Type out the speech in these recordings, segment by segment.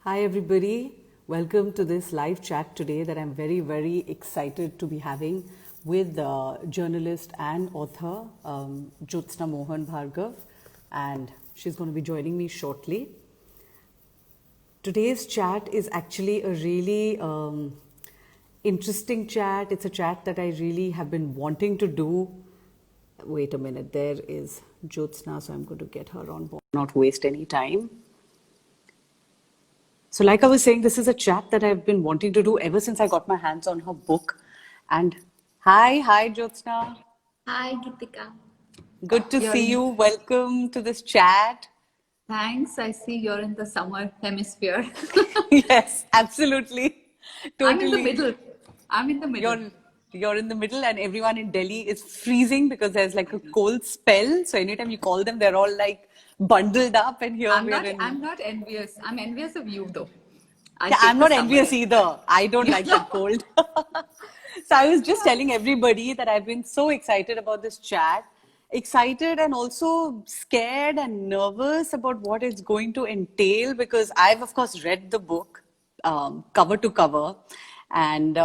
Hi, everybody. Welcome to this live chat today that I'm very, very excited to be having with journalist and author Jyotsna Mohan Bhargav, and she's going to be joining me shortly. Today's chat is actually a really interesting chat. It's a chat that I really have been wanting to do. Wait a minute, there is Jyotsna, so I'm going to get her on board, not waste any time. So, like I was saying, this is a chat that I've been wanting to do ever since I got my hands on her book. And hi, Jyotsna. Hi, Gitika. Good to You're see in. you. Welcome to this chat. Thanks. I see you're in the summer hemisphere. Yes, absolutely. I'm in the Totally. middle. I'm in the middle. You're you're in the middle, and everyone in Delhi is freezing because there's like a cold spell. So anytime you call them, they're all like bundled up, and here I'm we're not. in. I'm not envious. I'm envious of you, though. I Yeah, I'm take the not summer envious day. either. I don't You like know. that cold. So I was just telling everybody that I've been so excited about this chat. Excited and also scared and nervous about what it's going to entail because I've, of course, read the book cover to cover. And,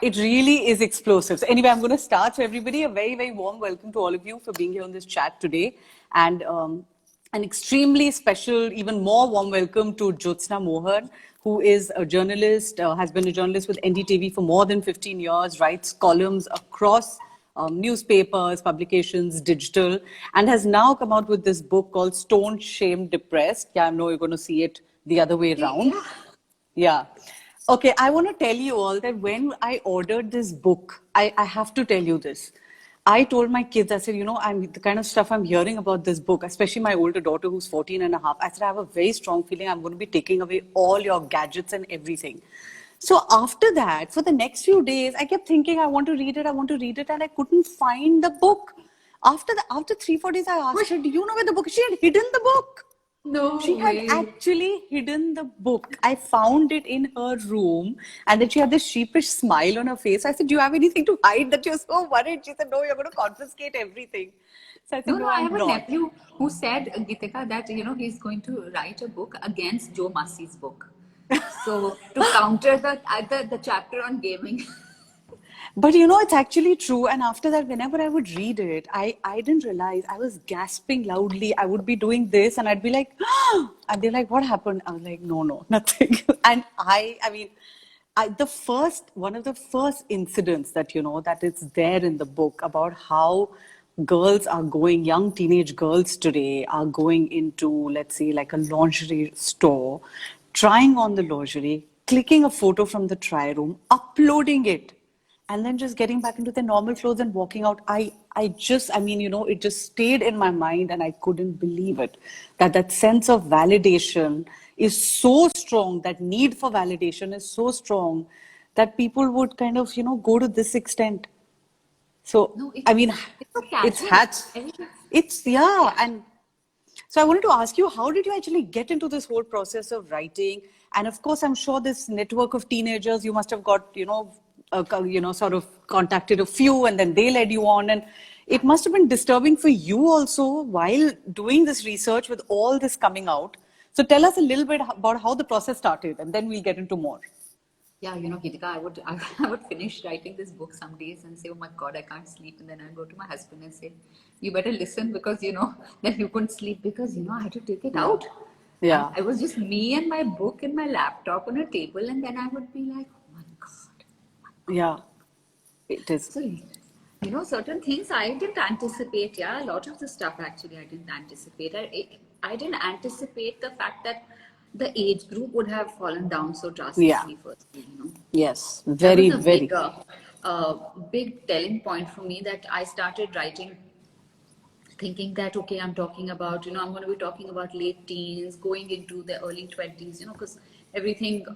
it really is explosive. So, anyway, I'm going to start. So, everybody, a very, very warm welcome to all of you for being here on this chat today. And an extremely special, even more warm welcome to Jyotsna Mohan, who is a journalist, has been a journalist with NDTV for more than 15 years, writes columns across newspapers, publications, digital, and has now come out with this book called Stone, Shame, Depressed. Yeah, I know you're going to see it the other way around. Yeah. Yeah. Okay, I want to tell you all that when I ordered this book, I have to tell you this. I told my kids, I said, I'm the kind of stuff I'm hearing about this book, especially my older daughter who's 14 and a half. I said, I have a very strong feeling I'm going to be taking away all your gadgets and everything. So after that, for the next few days, I kept thinking, I want to read it, and I couldn't find the book. After 3, 4 days, I asked Wait. her, do you know where the book is? She had hidden the book. No She had way. actually hidden the book. I found it in her room, and then she had this sheepish smile on her face. I said, do you have anything to hide that you're so worried? She said, no, you're going to confiscate everything. So I said, No, no. no, I I'm have a not. nephew who said, Gitika, that he's going to write a book against Joe Massey's book. So to counter the chapter on gaming. But it's actually true. And after that, whenever I would read it, I didn't realize I was gasping loudly. I would be doing this and I'd be like, and they're like, what happened? I was like, no, nothing. And one of the first incidents that, that is there in the book about how young teenage girls today are going into, let's say, like a lingerie store, trying on the lingerie, clicking a photo from the try room, uploading it and then just getting back into their normal clothes and walking out. It just stayed in my mind and I couldn't believe it, that sense of validation is so strong, that need for validation is so strong, that people would kind of go to this extent. So No, I mean, it's so it's casual. had it's yeah. Yeah. And so I wanted to ask you, how did you actually get into this whole process of writing? And of course, I'm sure this network of teenagers, you must have got, sort of contacted a few, and then they led you on. And it must have been disturbing for you also while doing this research with all this coming out. So tell us a little bit about how the process started, and then we'll get into more. Yeah, Gitika, I would finish writing this book some days and say, oh my God, I can't sleep. And then I'd go to my husband and say, you better listen because, then you couldn't sleep because, I had to take it Yeah. out. And Yeah. it was just me and my book and my laptop on a table. And then I would be like, oh my God, oh my God. Yeah. It is. So, certain things I didn't anticipate. Yeah, a lot of the stuff actually I didn't anticipate. I didn't anticipate the fact that the age group would have fallen down so Yeah. drastically, firstly. Yes. That Very, was a very. big telling point for me that I started writing thinking that okay, I'm talking about, I'm going to be talking about late teens going into the early 20s, because everything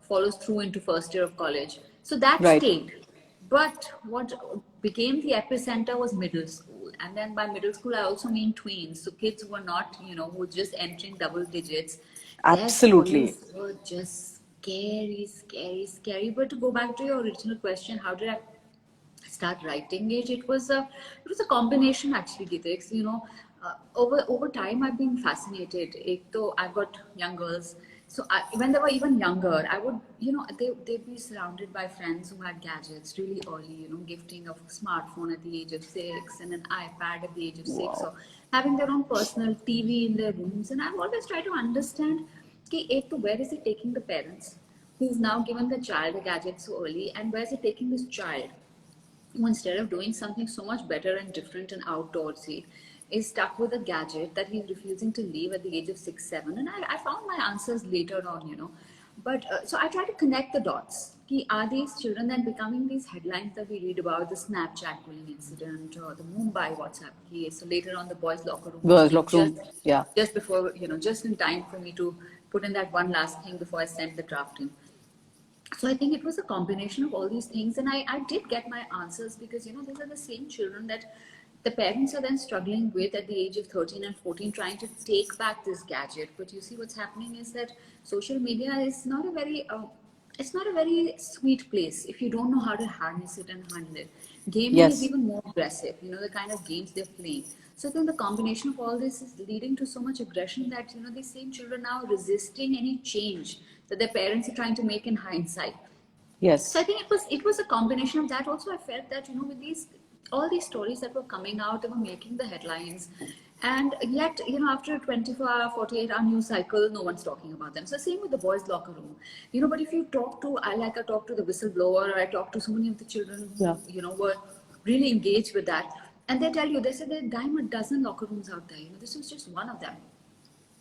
follows through into first year of college, so that Right. stayed. But what became the epicenter was middle school, and then by middle school I also mean tweens, so kids who were not, who were just entering double digits. Their Absolutely. stories were just scary, scary, scary. But to go back to your original question, how did I start writing it, it was a combination actually, Gitex. Over time I've been fascinated. Though I've got young girls, so when they were even younger, I would, they'd be surrounded by friends who had gadgets really early. Gifting of a smartphone at the age of 6 and an iPad at the age of 6, Wow. or having their own personal TV in their rooms. And I've always tried to understand, where is it taking the parents who've now given the child a gadget so early, and where is it taking this child who, instead of doing something so much better and different and outdoorsy, is stuck with a gadget that he's refusing to leave at the age of 6, 7. And I found my answers later on. But so I try to connect the dots. Are these children then becoming these headlines that we read about, the Snapchat bullying incident or the Mumbai WhatsApp case? So later on, the boys' locker room Girls' bullying, locker room. Yeah. just before, just in time for me to put in that one last thing before I sent the draft in. So I think it was a combination of all these things, and I did get my answers, because these are the same children that the parents are then struggling with at the age of 13 and 14, trying to take back this gadget. But you see, what's happening is that social media is not a very it's not a very sweet place if you don't know how to harness it and handle it. Gaming is Yes. even more aggressive, the kind of games they're playing. So then the combination of all this is leading to so much aggression that these same children now resisting any change that their parents are trying to make in hindsight. So I Yes. think it was a combination of that. Also, I felt that with these all these stories that were coming out, they were making the headlines, and yet after a 24-hour, 48-hour news cycle, no one's talking about them. So same with the boys' locker room, But if you talk to, I talk to the whistleblower, or I talk to so many of the children Yeah. who were really engaged with that, and they tell you, they said there are dime a dozen locker rooms out there. This was just one of them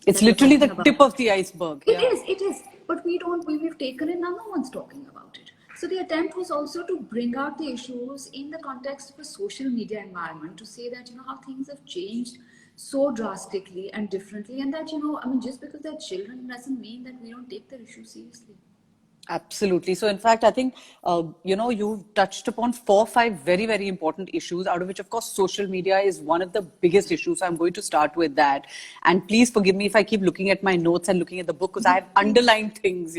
It's that we're literally the talking about. tip of the iceberg. It Yeah. is, it is. But we've taken it now, no one's talking about it. So the attempt was also to bring out the issues in the context of a social media environment, to say that, how things have changed so drastically and differently, and that, just because they're children doesn't mean that we don't take their issues seriously. Absolutely. So, in fact, I think, you touched upon 4, 5 very, very important issues, out of which, of course, social media is one of the biggest issues. So I'm going to start with that. And please forgive me if I keep looking at my notes and looking at the book, because I have underlined things.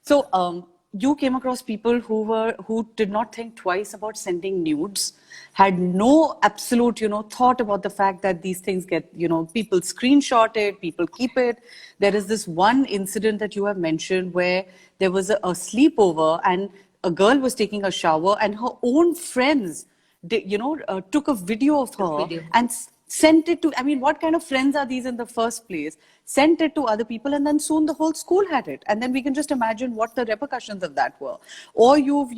So, you came across people who did not think twice about sending nudes, had no absolute, thought about the fact that these things get, people screenshot it, people keep it. There is this one incident that you have mentioned where there was a sleepover, and a girl was taking a shower, and her own friends, took a video of The her video. and sent it to, I mean, what kind of friends are these in the first place? Sent it to other people, and then soon the whole school had it. And then we can just imagine what the repercussions of that were. Or you've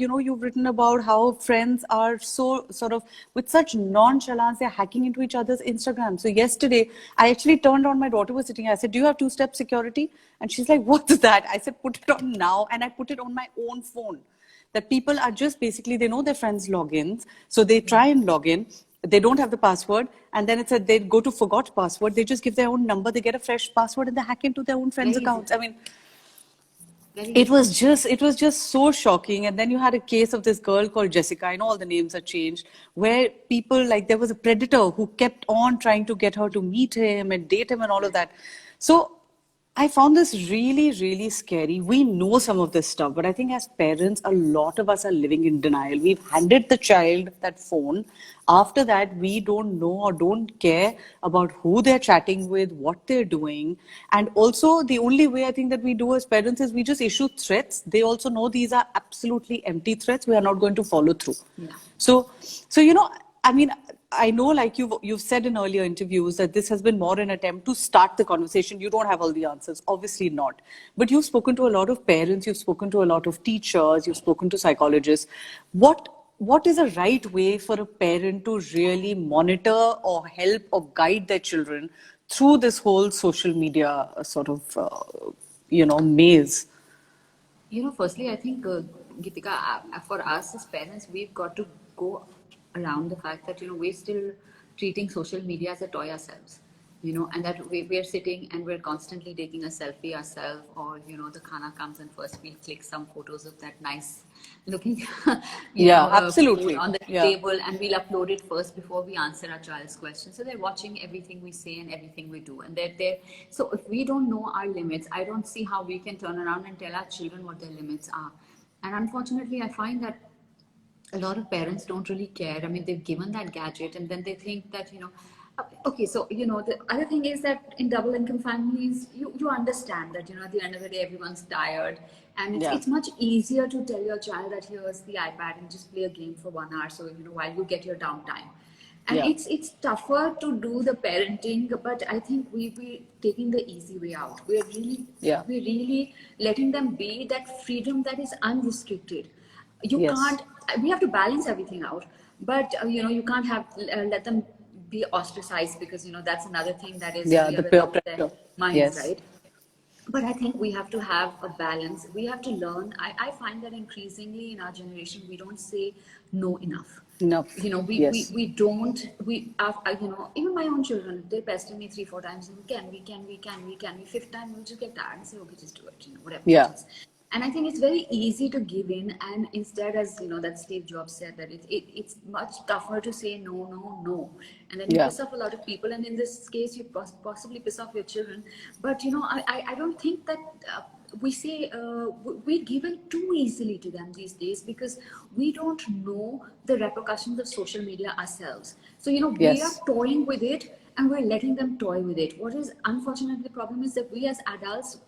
written about how friends are so sort of, with such nonchalance, they're hacking into each other's Instagram. So yesterday, I actually turned on, my daughter was sitting, I said, "Do you have two-step security?" And she's like, "What's that?" I said, "Put it on now." And I put it on my own phone. That people are just basically, they know their friends' logins, so they try and log in. They don't have the password, and then it's they go to forgot password. They just give their own number, they get a fresh password, and they hack into their own friends' Very easy. accounts. I mean, Very it easy. was just so shocking. And then you had a case of this girl called Jessica. I know all the names are changed, where people, like, there was a predator who kept on trying to get her to meet him and date him and all of that. So I found this really, really scary. We know some of this stuff, but I think as parents, a lot of us are living in denial. We've handed the child that phone. After that, we don't know or don't care about who they're chatting with, what they're doing. And also, the only way I think that we do as parents is we just issue threats. They also know these are absolutely empty threats. We are not going to follow through. Yeah. So, I mean, I know, like you've said in earlier interviews, that this has been more an attempt to start the conversation. You don't have all the answers, obviously not. But you've spoken to a lot of parents, you've spoken to a lot of teachers, you've spoken to psychologists. What is a right way for a parent to really monitor or help or guide their children through this whole social media sort of maze? Firstly, I think, Geetika, for us as parents, we've got to go around the fact that, we're still treating social media as a toy ourselves, and that we're sitting and we're constantly taking a selfie ourselves, or, the khana comes and first we'll click some photos of that nice looking, Yeah, food absolutely. on the Yeah. table, and we'll upload it first before we answer our child's question. So they're watching everything we say and everything we do, and they're there. So if we don't know our limits, I don't see how we can turn around and tell our children what their limits are. And unfortunately, I find that a lot of parents don't really care. I mean, they've given that gadget and then they think that, okay, so, the other thing is that in double income families, you understand that, at the end of the day, everyone's tired. And Yeah. it's much easier to tell your child that here's the iPad and just play a game for 1 hour. So, while you get your downtime. And Yeah. it's tougher to do the parenting, but I think we're taking the easy way out. Yeah. We're really letting them be that freedom that is unrestricted. You Yes. can't. We have to balance everything out, but you can't have let them be ostracized, because that's another thing that is Yeah. The real peer about their pressure. minds, Yes. right? But I think we have to have a balance. We have to learn. I find that increasingly in our generation, we don't say no enough. Enough. Yes. We don't, even my own children, they pester me 3, 4 times. Fifth time, we'll just get tired and say, okay, just do it, whatever it Yeah. is. And I think it's very easy to give in. And instead, as that Steve Jobs said, that it's much tougher to say no, no, no. And then you Yeah. piss off a lot of people. And in this case, you possibly piss off your children. But, I don't think that we say we're given too easily to them these days, because we don't know the repercussions of social media ourselves. So, we are Yes. toying with it and we're letting them toy with it. What is unfortunately the problem is that we as adults,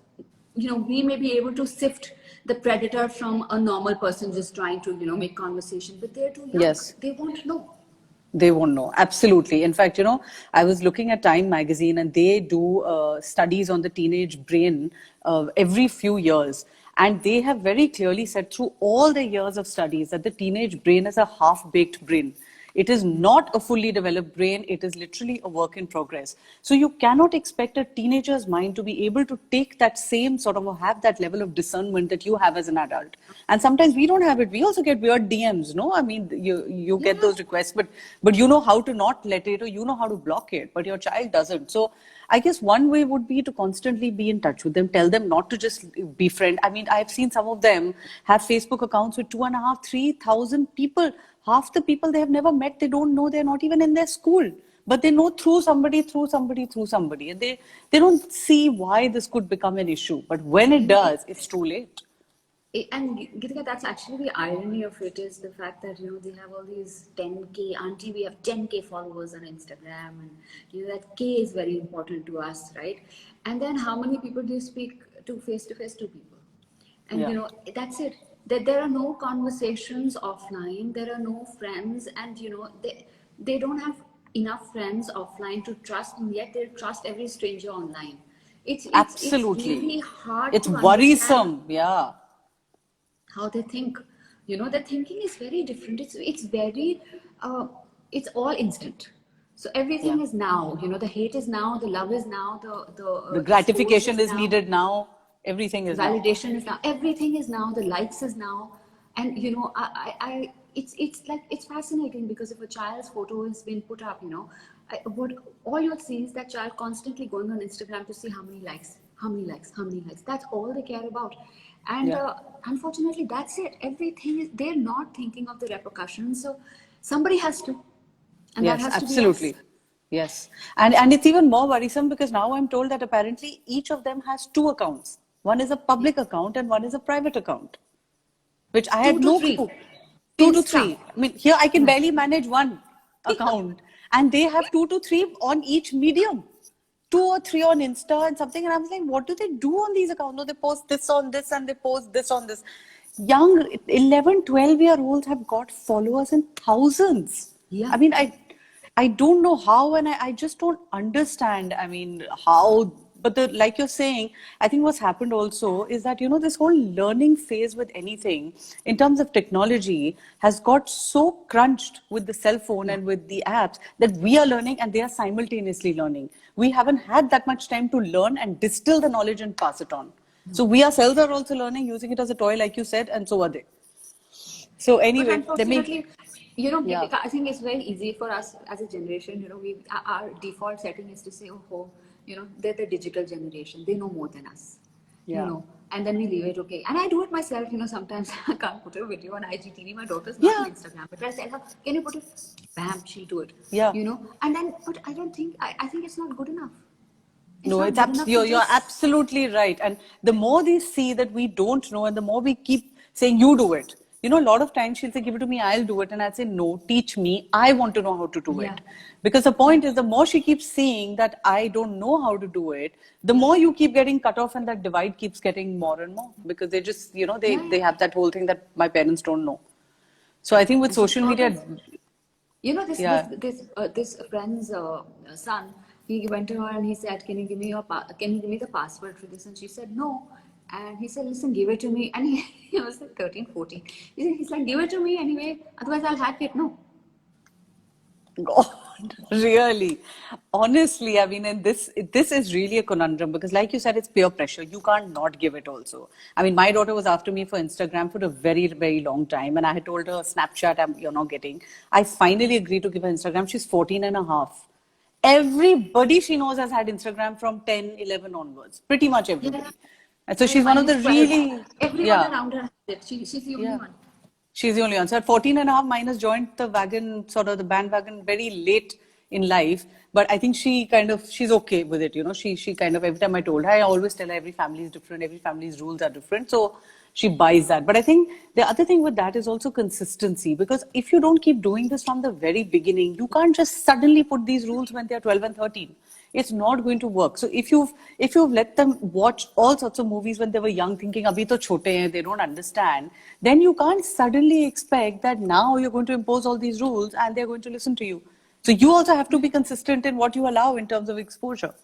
we may be able to sift the predator from a normal person just trying to, make conversation, but they're too young. Yes. They won't know. They won't know. Absolutely. In fact, I was looking at Time magazine and they do studies on the teenage brain every few years. And they have very clearly said through all the years of studies that the teenage brain is a half-baked brain. It is not a fully developed brain. It is literally a work in progress. So you cannot expect a teenager's mind to be able to take that same sort of, or have that level of discernment that you have as an adult. And sometimes we don't have it. We also get weird DMs, no? I mean, you get those requests, but you know how to not let it, or you know how to block it, but your child doesn't. So I guess one way would be to constantly be in touch with them, tell them not to just befriend. I mean, I've seen some of them have Facebook accounts with 2,500, 3,000 people. Half the people they have never met, they don't know, they're not even in their school. But they know through somebody, through somebody, through somebody. And they don't see why this could become an issue. But when it does, it's too late. And Geetika, that's actually the irony of it, is the fact that they have all these 10K, auntie, we have 10K followers on Instagram, and that K is very important to us, right? And then how many people do you speak to face to people? And Yeah. that's it. That there are no conversations offline, there are no friends, and they don't have enough friends offline to trust, and yet they trust every stranger online. It's really Absolutely. hard It's to understand worrisome. Yeah. how they think. Their thinking is very different. It's very it's all instant. So everything Yeah. is now. The hate is now, the love is now, The the story gratification is is now, needed now. Everything is now. validation is now, everything is now, the likes is now. And it's like, it's fascinating, because if a child's photo has been put up, what all you'll see is that child constantly going on Instagram to see how many likes, how many likes, how many likes. That's all they care about. And Yeah. unfortunately, that's it. Everything is, they're not thinking of the repercussions. So somebody has to, and that Yes, has to be us. absolutely. Yes. And it's even more worrisome because now I'm told that apparently each of them has two accounts. One is a public account and one is a private account, which I Two had to no three. clue. Two to Insta. three. I mean, here I can Yeah. barely manage one account, and they have two to three on each medium. 2 or 3 on Insta and something. And I was like, what do they do on these accounts? No, they post this on this and they post this on this. Young 11, 12-year-olds have got followers in thousands. Yeah. I mean, I don't know how, and I just don't understand. I mean, how, but like you're saying, I think what's happened also is that, this whole learning phase with anything in terms of technology has got so crunched with the cell phone Yeah. and with the apps that we are learning and they are simultaneously learning. We haven't had that much time to learn and distill the knowledge and pass it on. So we ourselves are also learning, using it as a toy, like you said, and so are they. So But anyway, let me, unfortunately, yeah. I think it's very easy for us as a generation. Our default setting is to say, oh, they're the digital generation. They know more than us. Yeah. And then we leave it. Okay. And I do it myself. Sometimes I can't put a video on IGTV. My daughter's not Yeah. on Instagram, but I tell her, can you put it? Bam, she'll do it. Yeah. And then, but I don't think, I think it's not good enough. No, Not it's good enough to you're just, absolutely right. And the more they see that we don't know, and the more we keep saying, you do it. you know, a lot of times she'll say, give it to me, I'll do it. And I'll say, no, teach me. I want to know how to do Yeah. it. Because the point is, the more she keeps seeing that I don't know how to do it, the more you keep getting cut off, and that divide keeps getting more and more, because they just, you know, Yeah. they have that whole thing that my parents don't know. So I think with And she social thought media, of, you know, yeah. this friend's son. He went to her and he said, "Can you give me can you give me the password for this?" And she said, "No." And he said, "Listen, give it to me." And he was like 13, 14. He's like, "Give it to me anyway, otherwise I'll hack it." No. God, really. Honestly, I mean, and this is really a conundrum, because like you said, it's peer pressure. You can't not give it also. I mean, my daughter was after me for Instagram for a very, very long time, and I had told her Snapchat, you're not getting. I finally agreed to give her Instagram. She's 14 and a half. Everybody she knows has had Instagram from 10, 11 onwards. Pretty much Yeah. everybody. And so Yeah, she's one mine of is the 12. really, Everyone yeah. around her has it. She's the only Yeah. one. She's the only one. So at 14 and a half, mine has joined the wagon, sort of the bandwagon, very late in life. But I think she's okay with it. You know, she kind of, every time I told her, I always tell her every family is different, every family's rules are different. So she buys that. But I think the other thing with that is also consistency, because if you don't keep doing this from the very beginning, you can't just suddenly put these rules when they're 12 and 13. It's not going to work. So if you've let them watch all sorts of movies when they were young, thinking abhi to chote hain, they don't understand, then you can't suddenly expect that now you're going to impose all these rules and they're going to listen to you. So you also have to be consistent in what you allow in terms of exposure.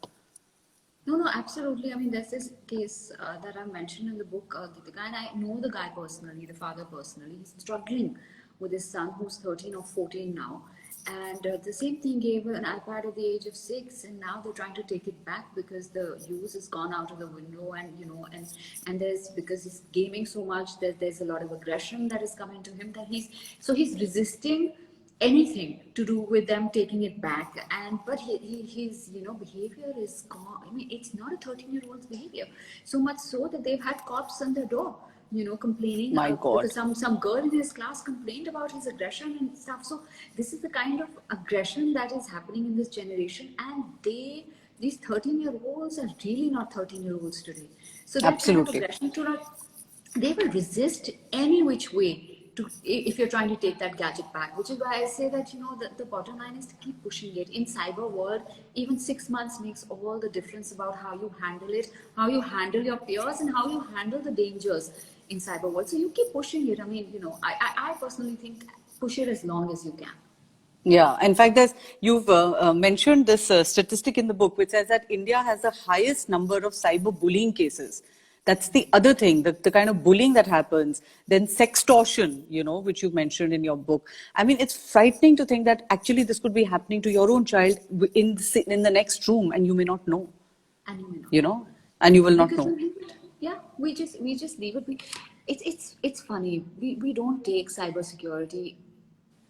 No, no, absolutely. I mean, there's this case that I mentioned in the book, Geetika, and I know the guy personally, the father personally. He's struggling with his son who's 13 or 14 now. And the same thing gave an iPad at the age of 6, and now they're trying to take it back because the use has gone out of the window, and and there's, because he's gaming so much, there's a lot of aggression that is coming to him, that he's resisting anything to do with them taking it back. And but his behavior is gone. I mean, it's not a 13-year-old's behavior, so much so that they've had cops on their door, complaining, My because God. some girl in his class complained about his aggression and stuff. So this is the kind of aggression that is happening in this generation, and these 13-year-olds are really not 13-year-olds today. So that kind of Absolutely. aggression to not, they will resist any which way to, if you're trying to take that gadget back. Which is why I say that the bottom line is to keep pushing it. In cyber world, even 6 months makes all the difference about how you handle it, how you handle your peers, and how you handle the dangers in cyber world. So you keep pushing it. I mean, I personally think, push it as long as you can. Yeah, in fact, you've mentioned this statistic in the book, which says that India has the highest number of cyber bullying cases. That's the other thing, the kind of bullying that happens. Then sextortion, which you mentioned in your book. I mean, it's frightening to think that actually this could be happening to your own child in the next room, and you may not know, And you may not you know. know, and you will not Because we know. leave it. Yeah, we just leave it. It's funny. We don't take cybersecurity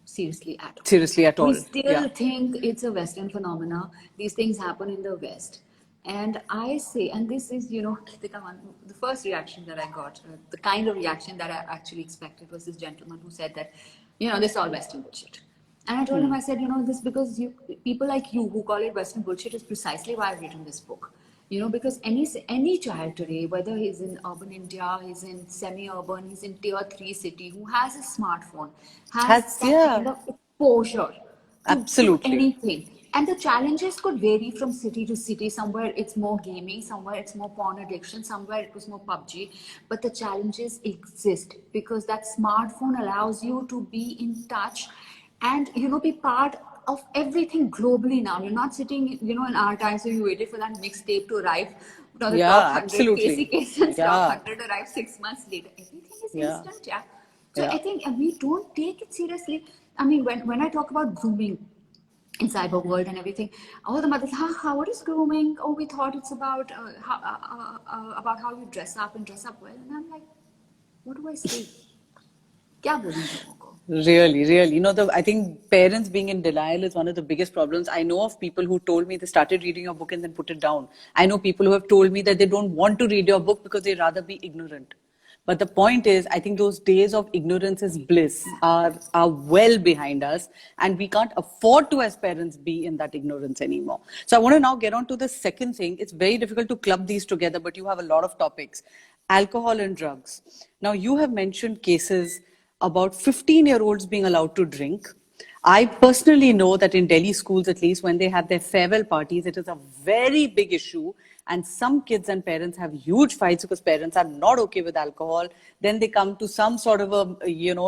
seriously at all. Seriously, at We all. Yeah. still think it's a Western phenomena. These things happen in the West. And I say, and this is, Kritika, the first reaction that I got, the kind of reaction that I actually expected, was this gentleman who said that, this is all Western bullshit. And I told him, I said, this because people like you who call it Western bullshit is precisely why I've written this book. Because any child today, whether he's in urban India, he's in semi-urban, he's in tier 3 city, who has a smartphone, has that Yeah, kind of exposure to absolutely. anything. And the challenges could vary from city to city. Somewhere it's more gaming, somewhere it's more porn addiction, somewhere it was more PUBG. But the challenges exist because that smartphone allows you to be in touch and be part of everything globally now. You're not sitting, in our time, so you waited for that mixtape to arrive. The top Yeah, 100 absolutely. Casey Kasem's top Yeah, 100 arrived 6 months later. Everything is yeah, instant, yeah. So I yeah. think we don't take it seriously. I mean, when I talk about grooming in cyber world and everything, all the mothers, what is grooming? Oh, we thought it's about about how you dress up and dress up well. And I'm like, what do I say? क्या बोलूं लोगों को? Really, really. I think parents being in denial is one of the biggest problems. I know of people who told me they started reading your book and then put it down. I know people who have told me that they don't want to read your book because they'd rather be ignorant. But the point is, I think those days of ignorance is bliss are well behind us, and we can't afford to, as parents, be in that ignorance anymore. So I want to now get on to the second thing. It's very difficult to club these together, but you have a lot of topics. Alcohol and drugs. Now, you have mentioned cases about 15-year-olds being allowed to drink. I personally know that in Delhi schools, at least, when they have their farewell parties, it is a very big issue. And some kids and parents have huge fights because parents are not okay with alcohol. Then they come to some sort of a,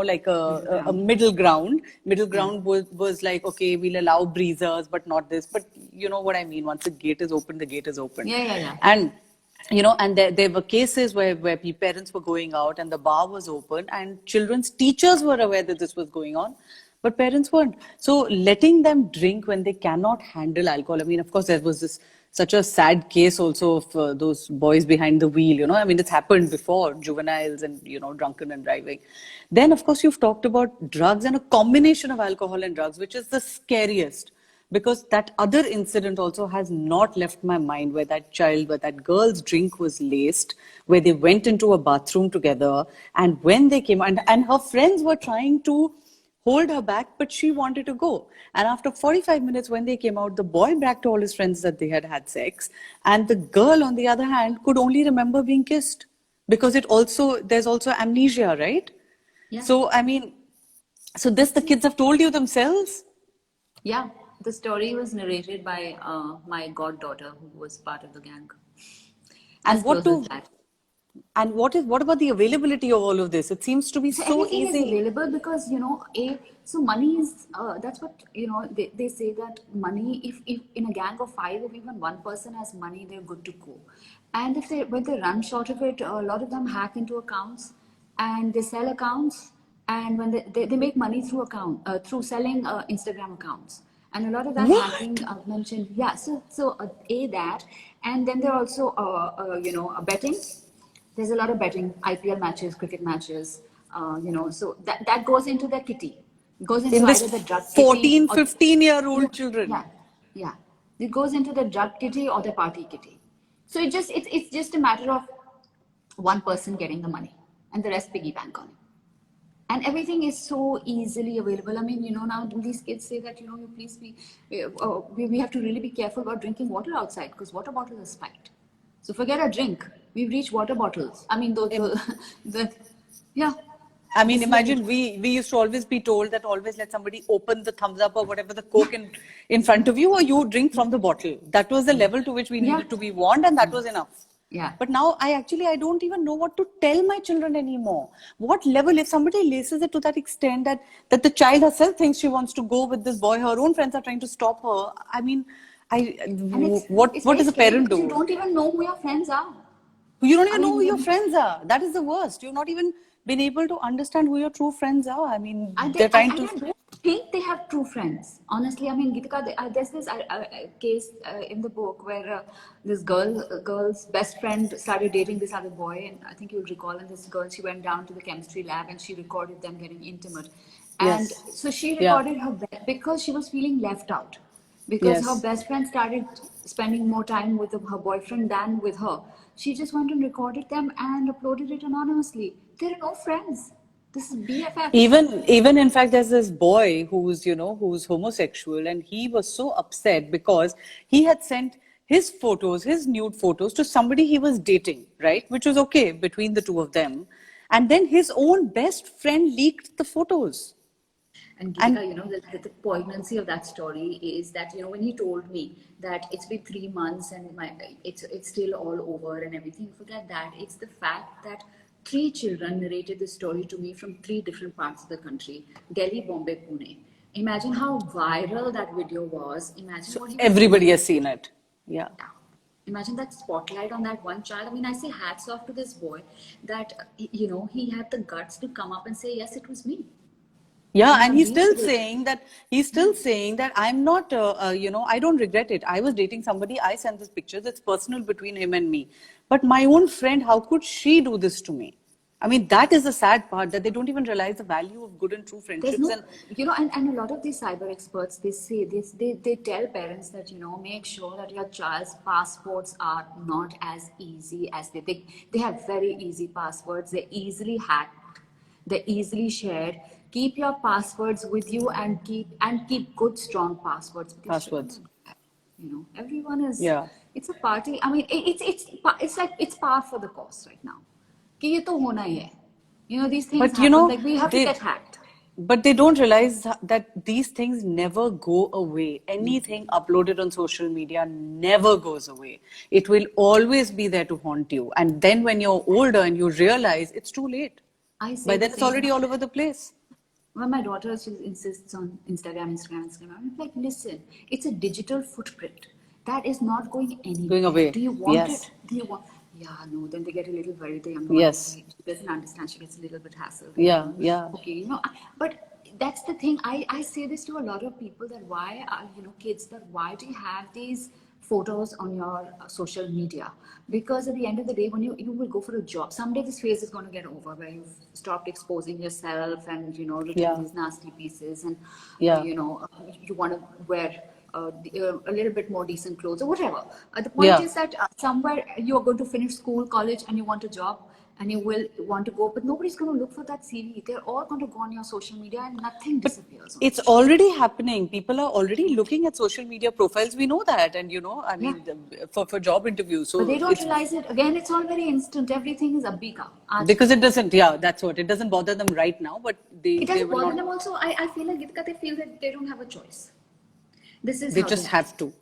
like a middle ground. Middle ground was like, okay, we'll allow breezers, but not this. But you know what I mean? Once the gate is open, the gate is open. Yeah. And and there were cases where parents were going out and the bar was open and children's teachers were aware that this was going on, but parents weren't. So letting them drink when they cannot handle alcohol. I mean, of course, there was such a sad case also of those boys behind the wheel. I mean, it's happened before, juveniles and, drunken and driving. Then, of course, you've talked about drugs and a combination of alcohol and drugs, which is the scariest. Because that other incident also has not left my mind, where that girl's drink was laced, where they went into a bathroom together, and when they came, and her friends were trying to hold her back, but she wanted to go. And after 45 minutes, when they came out, the boy bragged to all his friends that they had had sex, and the girl, on the other hand, could only remember being kissed, because there's also amnesia, right? Yeah. So, I mean, the kids have told you themselves? Yeah. The story was narrated by my goddaughter, who was part of the gang. And what about the availability of all of this? It seems to be so everything easy. is available because so money is that's what they say, that money, if in a gang of 5, if even one person has money, they're good to go. And when they run short of it, a lot of them hack into accounts and they sell accounts, and when they make money through selling Instagram accounts. And a lot of that hacking I've mentioned. Yeah, so that, and then there are also betting. There's a lot of betting, IPL matches, cricket matches, so that goes into the kitty. It goes into either the drug kitty 14, 15-year-old children. Yeah. It goes into the drug kitty or the party kitty. So it's just a matter of one person getting the money and the rest piggy bank on it. And everything is so easily available. I mean, now these kids say that, you please we have to really be careful about drinking water outside, because water bottles are spiked. So forget a drink. We've reached water bottles. I mean, yeah. I mean, imagine we used to always be told that always let somebody open the thumbs up or whatever, the Coke in front of you, or you drink from the bottle. That was the level to which we needed to be warned, and that was enough. Yeah. But now I don't even know what to tell my children anymore. What level, if somebody laces it to that extent that the child herself thinks she wants to go with this boy, her own friends are trying to stop her. I mean, what does a parent do? You don't even know who your friends are. You don't even know who your friends are. That is the worst. You've not even been able to understand who your true friends are. I mean, they're trying to... I don't think they have true friends. Honestly, I mean, Geetika, there's this case in the book where this girl's best friend started dating this other boy, and I think you'll recall, and this girl, she went down to the chemistry lab and she recorded them getting intimate. And so she recorded her because she was feeling left out. Because her best friend started spending more time with her boyfriend than with her. She just went and recorded them and uploaded it anonymously. There are no friends. This is BFF. Even in fact, there's this boy who's homosexual, and he was so upset because he had sent his nude photos to somebody he was dating, right? Which was okay between the two of them. And then his own best friend leaked the photos. And Geetika, the poignancy of that story is that, when he told me that it's been 3 months and it's still all over and everything, forget that. It's the fact that 3 children narrated this story to me from 3 different parts of the country: Delhi, Bombay, Pune. Imagine how viral that video was. Imagine what everybody has seen it. Yeah. Imagine that spotlight on that one child. I mean, I say hats off to this boy that, he had the guts to come up and say, yes, it was me. Yeah, and he's still saying that I'm not, I don't regret it. I was dating somebody, I sent this picture, that's personal between him and me. But my own friend, how could she do this to me? I mean, that is the sad part, that they don't even realize the value of good and true friendships. And a lot of these cyber experts, they say this, they tell parents that, make sure that your child's passports are not as easy as they have very easy passwords. They're easily hacked. They're easily shared. Keep your passwords with you and keep good, strong passwords. Everyone is. Yeah. It's a party. I mean, it's like it's par for the course right now. कि ये तो होना ही है. You know, these things But happen. you know, Like, we have to they get hacked. but they don't realize that these things never go away. Anything uploaded on social media never goes away. It will always be there to haunt you. And then when you're older and you realize it's too late. I say By the then it's same. already all over the place. When my daughter, she insists on Instagram, I'm like, listen, it's a digital footprint that is not going Going anywhere. away. Do you want Yes. it? Do you want? Yeah, no. Then they get a little worried. The younger one, Yes. she doesn't understand. She gets a little bit hassled. Yeah, yeah. Okay, you know. But that's the thing. I say this to a lot of people, that why are, you know, kids, that why do you have these photos on your social media? Because at the end of the day, when you will go for a job, someday this phase is going to get over, where you've stopped exposing yourself and, you know, written Yeah. these nasty pieces, and Yeah. you know, you want to wear a little bit more decent clothes or whatever. The point Yeah. is that somewhere you're going to finish school, college, and you want a job, and you will want to go, but nobody's going to look for that CV. They're all going to go on your social media, and nothing But disappears on it's social media. already happening. People are already looking at social media profiles. We know that. And, you know, I Yeah. mean, for job interviews. But So they don't it's realize it. Again, it's all very instant. Everything is abika. Aaj because kar. it doesn't, yeah, that's what. It doesn't bother them right now, but It they doesn't will bother not, them also. I feel like Gitika, they feel that they don't have a choice. This is they how they just have to. have to.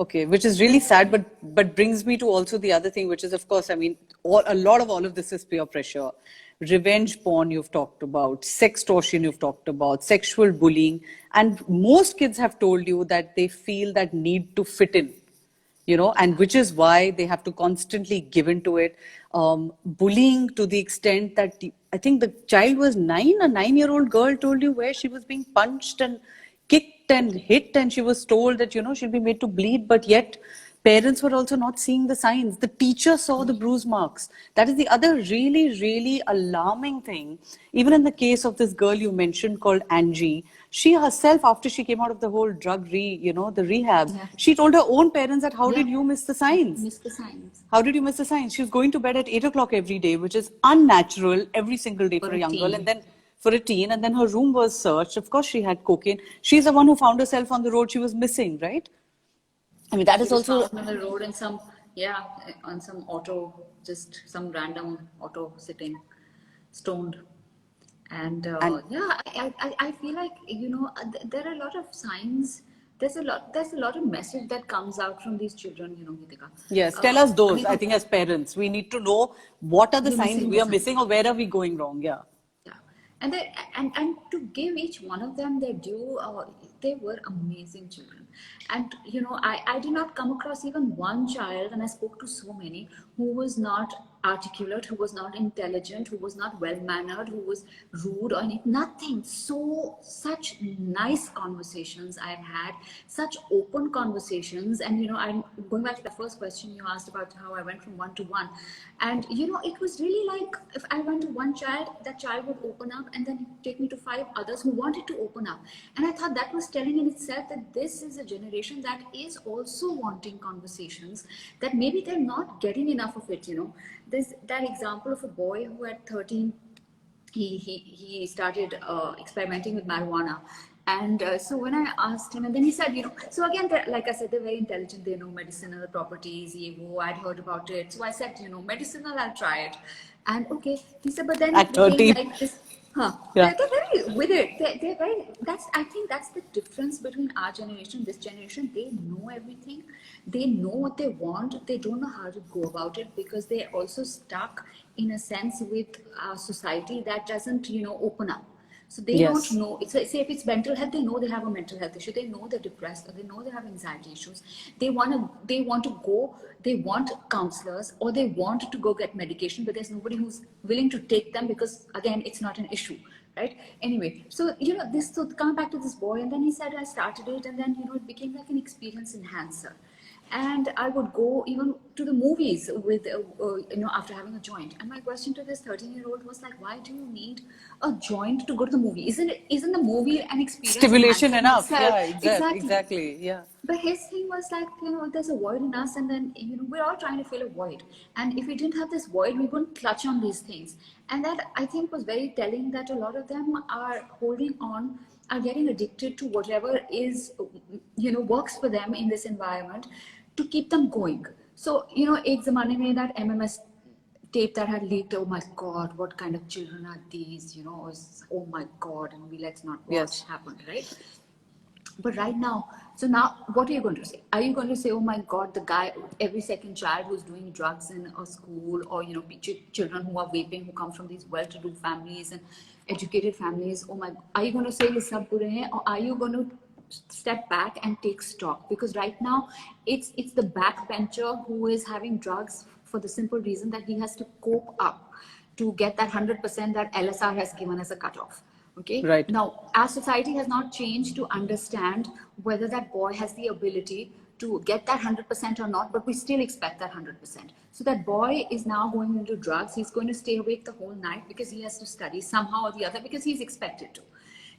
Okay, which is really sad, but brings me to also the other thing, which is, of course, I mean, a lot of all of this is peer pressure. Revenge porn you've talked about, sextortion you've talked about, sexual bullying, and most kids have told you that they feel that need to fit in, you know, and which is why they have to constantly give into it. Bullying to the extent that I think the child was 9, a 9-year-old girl told you where she was being punched and kicked and hit, and she was told that, you know, she'll be made to bleed, but yet parents were also not seeing the signs. The teacher saw the bruise marks. That is the other really, really alarming thing. Even in the case of this girl you mentioned called Angie, she herself, after she came out of the whole the rehab, Yeah. she told her own parents that how Yeah. did you miss the I signs? miss the signs How did you miss the signs? She was going to bed at 8 o'clock every day, which is unnatural every single day for for a a young girl. And teen. then for a teen, and then her room was searched. Of course, she had cocaine. She's the one who found herself on the road. She was missing, right? I mean, that She is was also, found on the road in some, yeah, on some auto, just some random auto sitting, stoned. And and yeah, I feel like, you know, there are a lot of signs. There's a lot of message that comes out from these children, you know, Gitika. yes, tell us I those. mean, I think as parents, we need to know what are the you're signs missing we the are sign. missing or where are we going wrong. Yeah. Yeah, and to give each one of them their due, they were amazing children. And you know, I did not come across even one child, and I spoke to so many, who was not articulate, who was not intelligent, who was not well mannered, who was rude or anything. Nothing. Such nice conversations I've had, such open conversations. And you know, I'm going back to the first question you asked about how I went from one to one. And you know, it was really like, if I went to one child, that child would open up, and then take me to 5 others who wanted to open up. And I thought that was telling in itself that this is a generation that is also wanting conversations, that maybe they're not getting enough of it. You know, there's that example of a boy who at 13, he started experimenting with marijuana. And so when I asked him, and then he said, you know, so again, like I said, they're very intelligent. They know medicinal properties. I'd heard about it. So I said, you know, medicinal, I'll try it. And okay, he said, but then it At became 13. like this. Huh? Yeah. They're very with it. They're very. I think that's the difference between our generation, this generation. They know everything. They know what they want. They don't know how to go about it, because they're also stuck in a sense with our society that doesn't, you know, open up. So they don't Yes. know. Say if it's mental health, they know they have a mental health issue. They know they're depressed, or they know they have anxiety issues. They want to go. They want counselors, or they want to go get medication, but there's nobody who's willing to take them, because again, it's not an issue, right? Anyway, so you know this. So coming back to this boy, and then he said I started it, and then you know it became like an experience enhancer. And I would go even to the movies with, you know, after having a joint. And my question to this 13-year-old was like, why do you need a joint to go to the movie? Isn't the movie an experience Stimulation enhancer in enough. itself? Yeah, Exactly. exactly. Yeah. But his thing was like, you know, there's a void in us, and then, you know, we're all trying to fill a void. And if we didn't have this void, we wouldn't clutch on these things. And that, I think, was very telling, that a lot of them are holding on, are getting addicted to whatever is, you know, works for them in this environment, to keep them going. So, you know, एक जमाने में that MMS tape that had leaked. Oh my God, what kind of children are these? You know, it was, oh my God, and let's not watch Yes. happen, right? But right now, so now what are you going to say? Are you going to say, oh my God, the guy, every second child who's doing drugs in a school, or, you know, children who are vaping, who come from these well-to-do families and educated families, oh my, are you going to say ye sab bure hain, or are you going to step back and take stock? Because right now, it's the backbencher who is having drugs for the simple reason that he has to cope up to get that 100% that LSR has given as a cutoff. Okay. Right. Now, our society has not changed to understand whether that boy has the ability to get that 100% or not, but we still expect that 100%. So that boy is now going into drugs. He's going to stay awake the whole night because he has to study somehow or the other because he's expected to.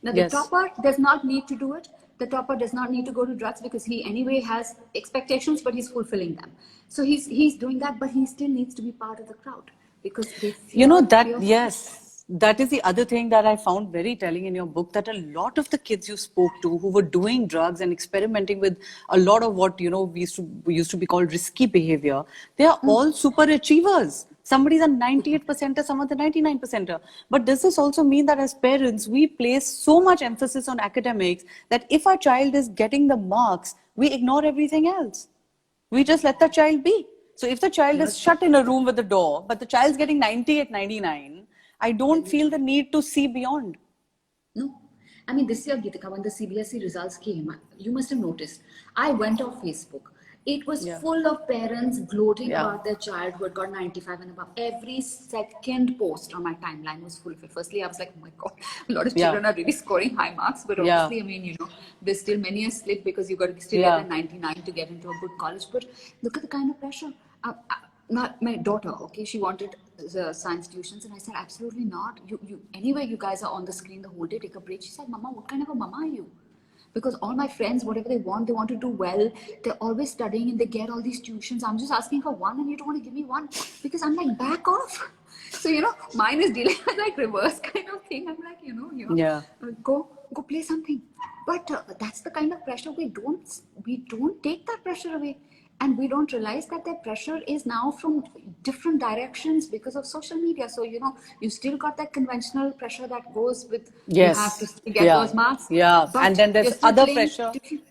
Now, the Yes. topper does not need to do it. The topper does not need to go to drugs because he anyway has expectations, but he's fulfilling them. So he's doing that, but he still needs to be part of the crowd because they fear, You know, that, fear. yes, that is the other thing that I found very telling in your book, that a lot of the kids you spoke to who were doing drugs and experimenting with a lot of what, you know, we used to be called risky behavior, they are all super achievers. Somebody's a 98%er, someone's a 99%er. But does this also mean that as parents, we place so much emphasis on academics that if our child is getting the marks, we ignore everything else? We just let the child be. So if the child is shut in a room with the door, but the child's getting 98, 99, I don't feel the need to see beyond. No. I mean, this year, Geetika, when the CBSE results came, you must have noticed, I went off Facebook. It was Yeah. full of parents gloating Yeah. about their child who had got 95 and above. Every second post on my timeline was full of it. Firstly, I was like, oh my God, a lot of Yeah. children are really scoring high marks. But Yeah. obviously, I mean, you know, there's still many a slip because you got to still Yeah. get a 99 to get into a good college. But look at the kind of pressure. My daughter, okay, she wanted science tuitions, and I said, absolutely not. Anyway, you guys are on the screen the whole day. Take a break. She said, Mama, what kind of a mama are you? Because all my friends, whatever they want to do well. They're always studying and they get all these tuitions. I'm just asking for one, and you don't want to give me one because I'm like, back off. So you know, mine is dealing with like reverse kind of thing. I'm like, Yeah. go play something. But that's the kind of pressure we don't take that pressure away. And we don't realize that their pressure is now from different directions because of social media. So, you know, you still got that conventional pressure that goes with you have to Yes. still get Yeah. those marks. Yeah. But And then you're there's still other playing pressure, different.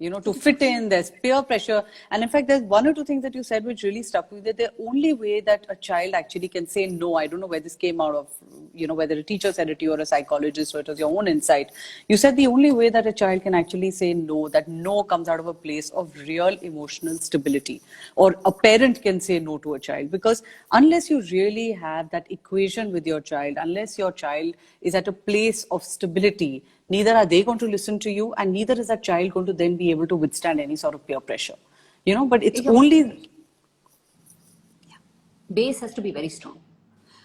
you know, to fit in. There's peer pressure. And in fact, there's one or two things that you said which really stuck with me, that the only way that a child actually can say no, I don't know where this came out of, you know, whether a teacher said it to you or a psychologist, or it was your own insight. You said the only way that a child can actually say no, that no comes out of a place of real emotional stability, or a parent can say no to a child. Because unless you really have that equation with your child, unless your child is at a place of stability, neither are they going to listen to you, and neither is that child going to then be able to withstand any sort of peer pressure. You know, but it's Your only base has to be very strong.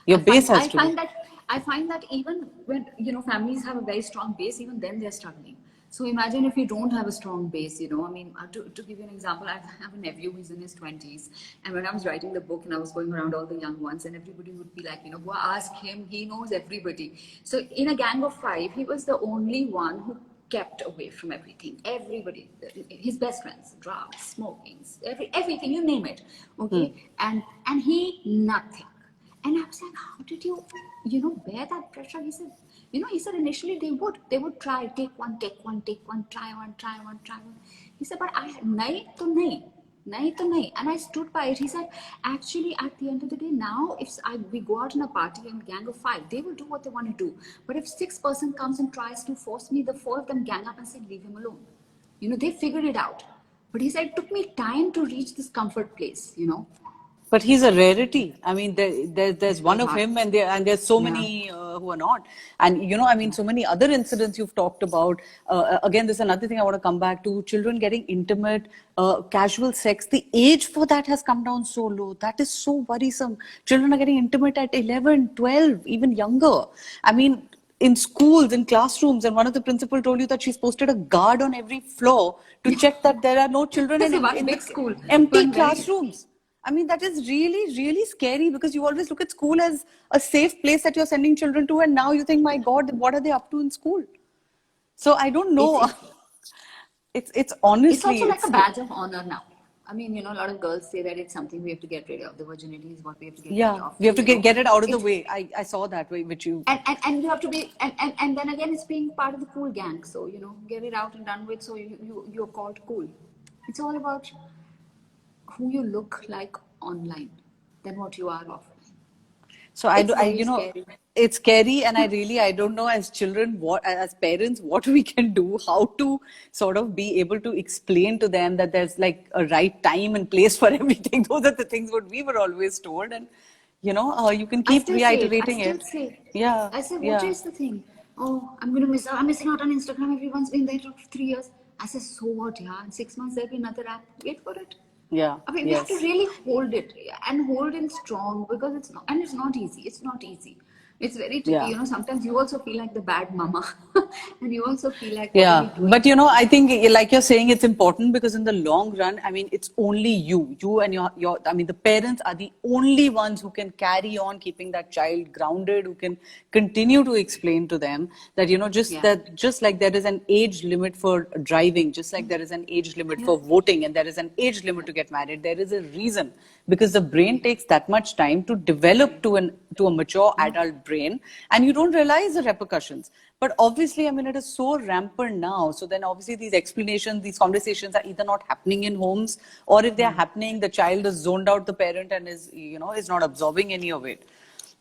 your I find base has I to be. find that I find that even when families have a very strong base, even then they're struggling. So imagine if you don't have a strong base, I mean, to give you an example, I have a nephew who's in his 20s, and when I was writing the book and I was going around all the young ones, and everybody would be like, go ask him, he knows everybody. So in a gang of 5, he was the only one who kept away from everything. Everybody, his best friends, drugs, smoking, everything, you name it. Okay, and he nothing. And I was like, how did you, bear that pressure? He said, initially they would try, take one, try one. He said, but nahi to nahi. And I stood by it. He said, actually, at the end of the day, now, if we go out in a party and gang of 5, they will do what they want to do. But if 6 person comes and tries to force me, the 4 of them gang up and say, leave him alone. They figured it out. But he said, it took me time to reach this comfort place, But he's a rarity. I mean, there's one very of hard. him, and there's so Yeah. many who are not. And I mean, so many other incidents you've talked about. Again, there's another thing I want to come back to: children getting intimate, casual sex. The age for that has come down so low. That is so worrisome. Children are getting intimate at 11, 12, even younger. I mean, in schools, in classrooms, and one of the principal told you that she's posted a guard on every floor to check that there are no children This is in one the big school, empty one very. classrooms. I mean, that is really, really scary, because you always look at school as a safe place that you're sending children to, and now you think, my God, what are they up to in school? So I don't know. It's It's also honestly, like a badge of honor now. I mean, a lot of girls say that it's something we have to get rid of. The virginity is what we have to get rid Yeah, of. we have to get it out of the It's way. I saw that way, which you. and you have to be and then again it's being part of the cool gang. So get it out and done with. So you're called cool. It's all about who you look like online than what you are offline. So I It's do, very scary. it's scary, and I don't know as children, as parents, what we can do, how to sort of be able to explain to them that there's like a right time and place for everything. Those are the things what we were always told, and you can I keep still say it. I reiterating still it. say it. Yeah, I say, what yeah, is the thing? Oh, I'm gonna miss out. I'm missing out on Instagram. Everyone's been there for 3 years. I say, so what? Yeah, in 6 months there'll be another app. Wait for it. yeah, I mean, we have to yes. really hold it and hold it strong because it's not easy. It's not easy. It's very tricky. Yeah. Sometimes you also feel like the bad mama, and you also feel like, what are we Yeah, doing? but I think like you're saying, it's important because in the long run, I mean, it's only you and I mean, the parents are the only ones who can carry on keeping that child grounded, who can continue to explain to them that, Yeah. just like there is an age limit for driving, just like there is an age limit Yeah. for voting, and there is an age limit to get married, there is a reason because the brain takes that much time to develop to a mature Yeah. adult brain, and you don't realize the repercussions. But obviously, I mean, it is so rampant now. So then obviously these explanations, these conversations are either not happening in homes, or if they're happening, the child is zoned out the parent and is not absorbing any of it.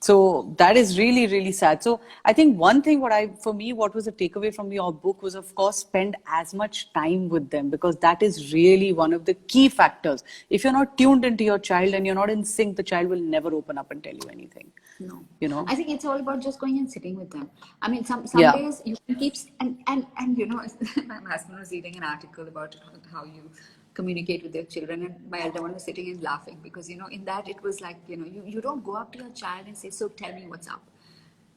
So that is really, really sad. So I think one thing for me, what was a takeaway from your book was, of course, spend as much time with them, because that is really one of the key factors. If you're not tuned into your child and you're not in sync, the child will never open up and tell you anything. No, You know? I think it's all about just going and sitting with them. I mean, some Yeah. days you can keep and my husband was reading an article about how you communicate with your children, and my elder one was sitting and laughing because in that it was like you don't go up to your child and say, so tell me what's up.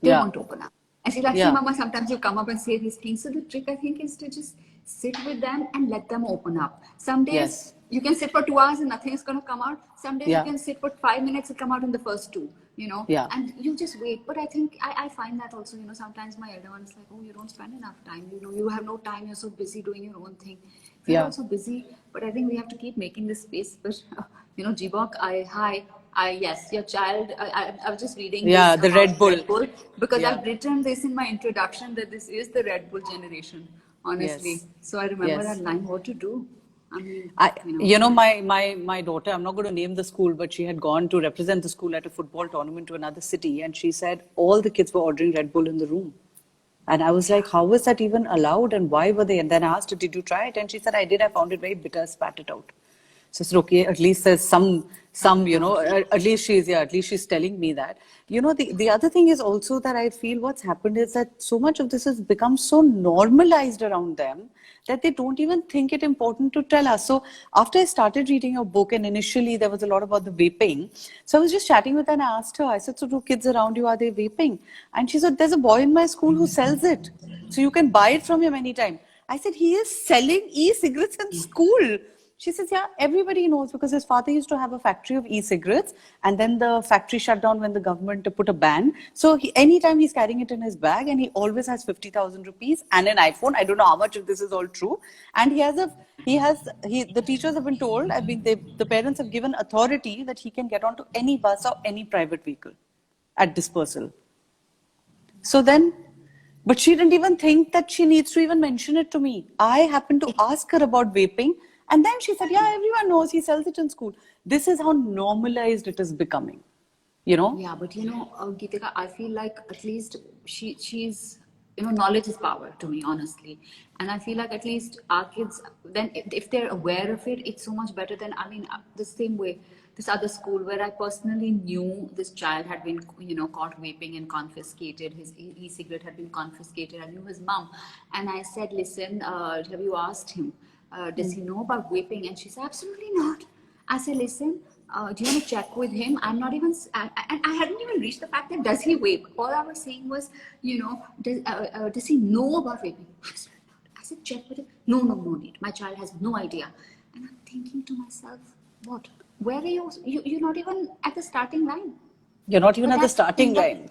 They Yeah. won't open up. And she's like, see, Yeah. Mama, sometimes you come up and say these things. So the trick, I think, is to just sit with them and let them open up. Some days Yes. you can sit for 2 hours and nothing is going to come out. Some days you Yeah. can sit for 5 minutes and come out in the first two, Yeah. and you just wait. But I think I find that also, sometimes my elder one is like, oh, you don't spend enough time. You have no time. You're so busy doing your own thing. We're Yeah. also busy, but I think we have to keep making this space. But, Jibok, yes, your child, I was just reading Yeah. this The about Red Bull. Red Bull because Yeah. I've written this in my introduction that this is the Red Bull generation, honestly. Yes. So I remember Yes. that line, what to do. I mean, my daughter, I'm not going to name the school, but she had gone to represent the school at a football tournament to another city, and she said all the kids were ordering Red Bull in the room. And I was like, how was that even allowed, and why were they? And then I asked her, did you try it? And she said, I did. I found it very bitter, spat it out. So I said, okay, at least there's some, at least she's telling me that. The other thing is also that I feel what's happened is that so much of this has become so normalized around them that they don't even think it important to tell us. So after I started reading your book, and initially there was a lot about the vaping, so I was just chatting with her and I asked her, I said, so do kids around you, are they vaping? And she said, there's a boy in my school who sells it. So you can buy it from him anytime. I said, he is selling e-cigarettes in school. She says, yeah, everybody knows because his father used to have a factory of e-cigarettes, and then the factory shut down when the government put a ban. So anytime he's carrying it in his bag, and he always has 50,000 rupees and an iPhone. I don't know how much of this is all true. And the teachers have been told, the parents have given authority that he can get onto any bus or any private vehicle at dispersal. So then, but she didn't even think that she needs to even mention it to me. I happened to ask her about vaping, and then she said, yeah, everyone knows he sells it in school. This is how normalized it is becoming, Yeah, but Geetika, I feel like at least she's knowledge is power to me, honestly, and I feel like at least our kids then if they're aware of it, it's so much better than the same way this other school where I personally knew this child had been caught vaping and confiscated. His e-cigarette had been confiscated. I knew his mom, and I said, listen, have you asked him? Does he know about vaping? And she said, absolutely not. I said, listen, do you want to check with him? I'm not even, I hadn't even reached the fact that does he vape? All I was saying was, does he know about vaping? Absolutely not. I said, check with him. No need. My child has no idea. And I'm thinking to myself, what? Where are you? You're not even at the starting line. You're not even But at the that's the starting thing that line.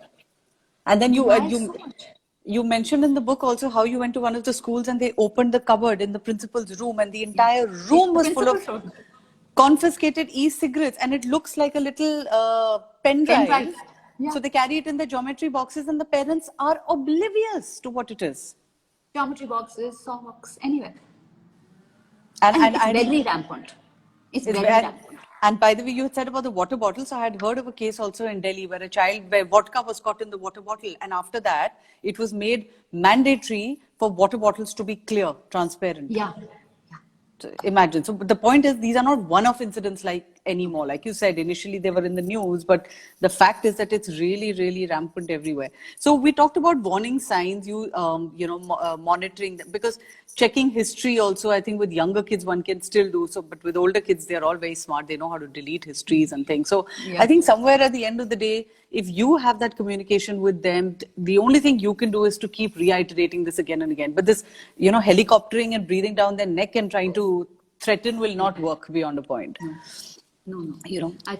And then lies so much. you mentioned in the book also how you went to one of the schools and they opened the cupboard in the principal's room, and the entire It's room the was full of principal's room. confiscated e-cigarettes, and it looks like a little pen Pen drive. drive. Yeah. So they carry it in the geometry boxes, and the parents are oblivious to what it is. Geometry boxes, socks, anywhere. And And it's very rampant. It's very rampant. and by the way, you had said about the water bottle. So I had heard of a case also in Delhi where where vodka was caught in the water bottle, and after that, it was made mandatory for water bottles to be clear, transparent. Yeah. Imagine. So, but the point is, these are not one-off incidents like anymore. Like you said, initially they were in the news, but the fact is that it's really, really rampant everywhere. So we talked about warning signs, monitoring them, because checking history also, I think with younger kids, one can still do so, but with older kids, they're all very smart. They know how to delete histories and things. So Yeah. I think somewhere at the end of the day, if you have that communication with them, the only thing you can do is to keep reiterating this again and again. But this, helicoptering and breathing down their neck and trying to threaten will not work beyond a point. No.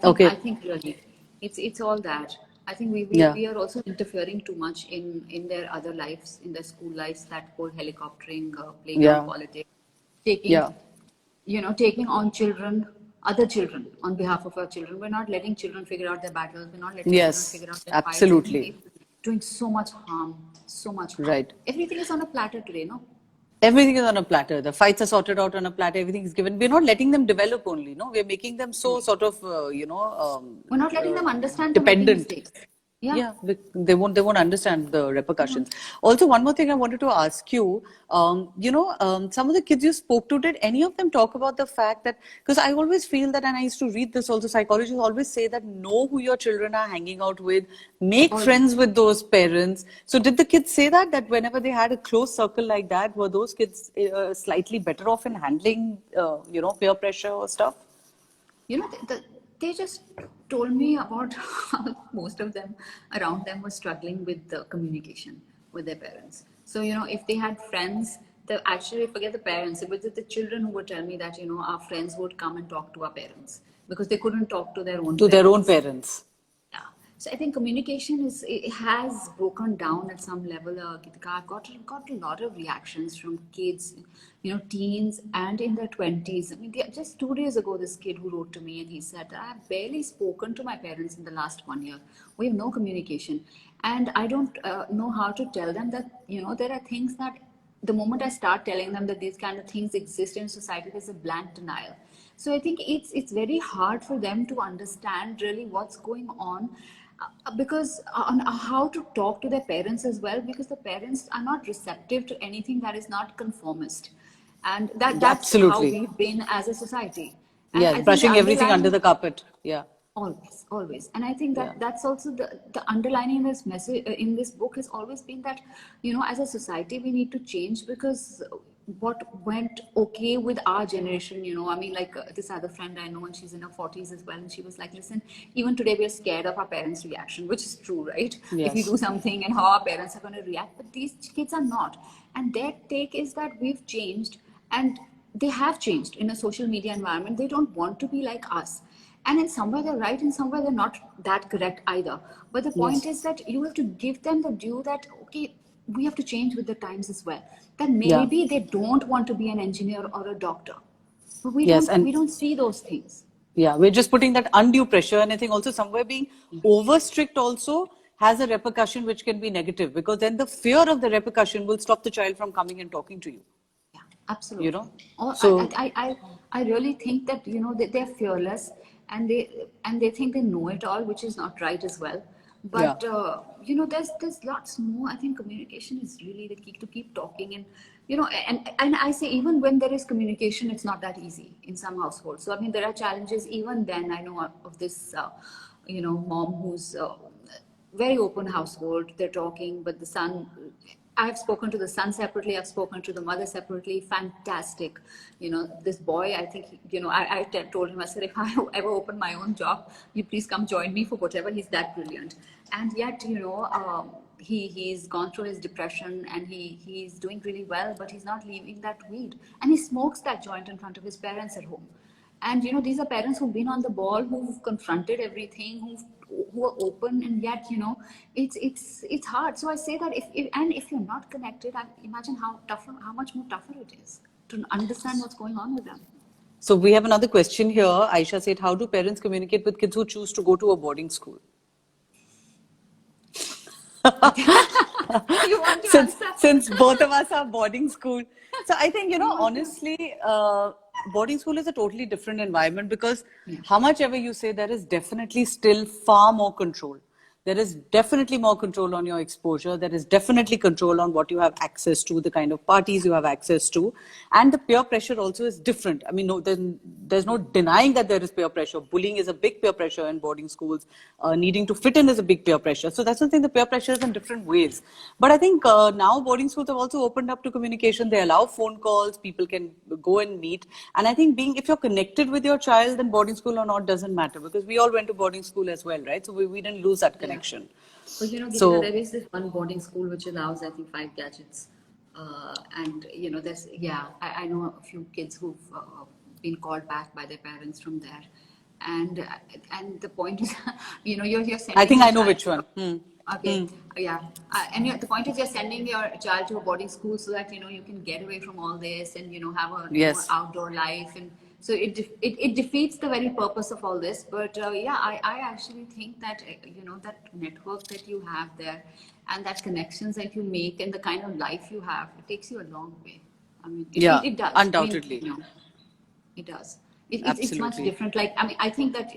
Okay. I think really, it's all that. I think we are also interfering too much in their other lives, in their school lives. That whole helicoptering, playing on politics, taking on other children on behalf of our children. We're not letting children figure out their battles. We're not letting children figure out their absolutely. fights. Doing so much harm, so much harm. Right. Everything is on a platter today, no? Everything is on a platter. The fights are sorted out on a platter. Everything is given. We're not letting them develop only, no? We're making them so sort of, we're not letting them understand dependent. The mistakes. Yeah, they won't understand the repercussions. Also, one more thing I wanted to ask you, some of the kids you spoke to, did any of them talk about the fact that, because I always feel that, and I used to read this also, psychologists always say that know who your children are hanging out with, make friends with those parents. So did the kids say that whenever they had a close circle like that, were those kids slightly better off in handling, peer pressure or stuff? They just told me about how most of them around them were struggling with the communication with their parents. So, if they had friends, actually forget the parents, it was the children who would tell me that, our friends would come and talk to our parents because they couldn't talk to their own parents. Yeah. So I think communication has broken down at some level. Geetika, I've got a lot of reactions from kids, teens and in their 20s. I mean, just 2 days ago, this kid who wrote to me and he said, I've barely spoken to my parents in the last 1 year. We have no communication. And I don't know how to tell them that, there are things that the moment I start telling them that these kind of things exist in society, there's a blank denial. So I think it's very hard for them to understand really what's going on. Because on how to talk to their parents as well, because the parents are not receptive to anything that is not conformist, and that's how we've been as a society. And brushing everything under the carpet. Yeah, always. And I think that's also the underlining in this message in this book has always been that as a society we need to change, because what went okay with our generation, I mean, like this other friend I know, and she's in her 40s as well, and she was like, listen, even today we're scared of our parents' reaction, which is true, right? If we do something and how our parents are going to react, but these kids are not. And their take is that we've changed, and they have changed in a social media environment. They don't want to be like us. And in somewhere they're right, in somewhere they're not that correct either. But the point is that you have to give them the due that, okay, we have to change with the times as well. That maybe they don't want to be an engineer or a doctor. But we don't see those things. Yeah, we're just putting that undue pressure. And I think also somewhere being over strict also has a repercussion which can be negative, because then the fear of the repercussion will stop the child from coming and talking to you. Yeah, absolutely. So I really think that, they're fearless, and they think they know it all, which is not right as well. But there's lots more. I think communication is really the key, to keep talking, and and I say even when there is communication, it's not that easy in some households. So I mean, there are challenges even then. I know of this mom who's very open household. They're talking, but the son. I've spoken to the son separately. I've spoken to the mother separately. Fantastic. This boy, I think, I told him, I said, if I ever open my own job, you please come join me for whatever. He's that brilliant. And yet, he's gone through his depression, and he's doing really well, but he's not leaving that weed. And he smokes that joint in front of his parents at home. And, these are parents who've been on the ball, who've confronted everything, who are open, and yet, it's hard. So I say that if you're not connected, I imagine how much more tougher it is to understand what's going on with them. So we have another question here. Aisha said, how do parents communicate with kids who choose to go to a boarding school? You want to since answer? since both of us are boarding school, so I think, honestly, boarding school is a totally different environment, because Yeah. how much ever you say, there is definitely still far more control. There is definitely more control on your exposure. There is definitely control on what you have access to, the kind of parties you have access to. And the peer pressure also is different. I mean, no, there's no denying that there is peer pressure. Bullying is a big peer pressure in boarding schools. Needing to fit in is a big peer pressure. So that's the thing, the peer pressure is in different ways. But I think now boarding schools have also opened up to communication. They allow phone calls, people can go and meet. And I think if you're connected with your child, then boarding school or not doesn't matter, because we all went to boarding school as well, right? So we didn't lose that connection. But Geetika, there So is this one boarding school which allows, I think, 5 gadgets. And there's I know a few kids who've been called back by their parents from there. And the point is, you're sending. I think your I know child- which one. Okay, yeah, the point is, you're sending your child to a boarding school so that you can get away from all this and have a more Yes. outdoor life, and so it defeats the very purpose of all this. But I actually think that that network that you have there and that connections that you make and the kind of life you have, it takes you a long way. I mean, Yeah, it does. undoubtedly. I mean, it does. It's much Absolutely. different. Like, I mean, I think that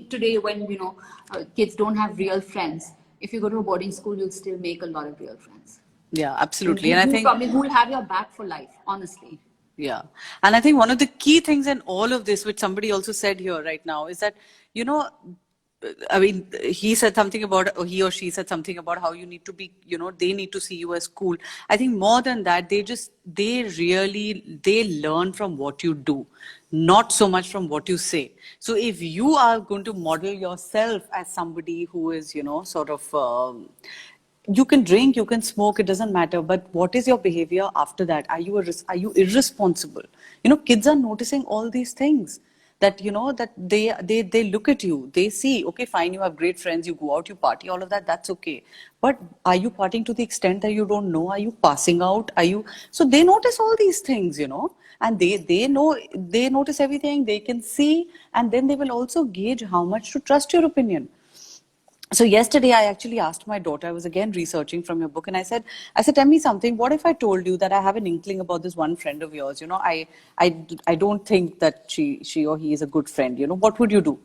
today, when kids don't have real friends, if you go to a boarding school, you'll still make a lot of real friends. Yeah, absolutely. And I think, who will have your back for life, honestly. yeah. And I think one of the key things in all of this, which somebody also said here right now, is that, I mean, he said something about, or he or she said something about how you need to be, they need to see you as cool. I think more than that, they learn from what you do, not so much from what you say. So if you are going to model yourself as somebody who is, sort of, you can drink, you can smoke, it doesn't matter. But what is your behavior after that? Are you irresponsible? Kids are noticing all these things, that that they look at you, they see, okay, fine, you have great friends, you go out, you party, all of that, that's okay. But are you partying to the extent that you don't know? Are you passing out? So they notice all these things, and they notice everything, they can see, and then they will also gauge how much to trust your opinion. So yesterday I actually asked my daughter, I was again researching from your book, and I said, tell me something. What if I told you that I have an inkling about this one friend of yours? I don't think that she or he is a good friend. What would you do?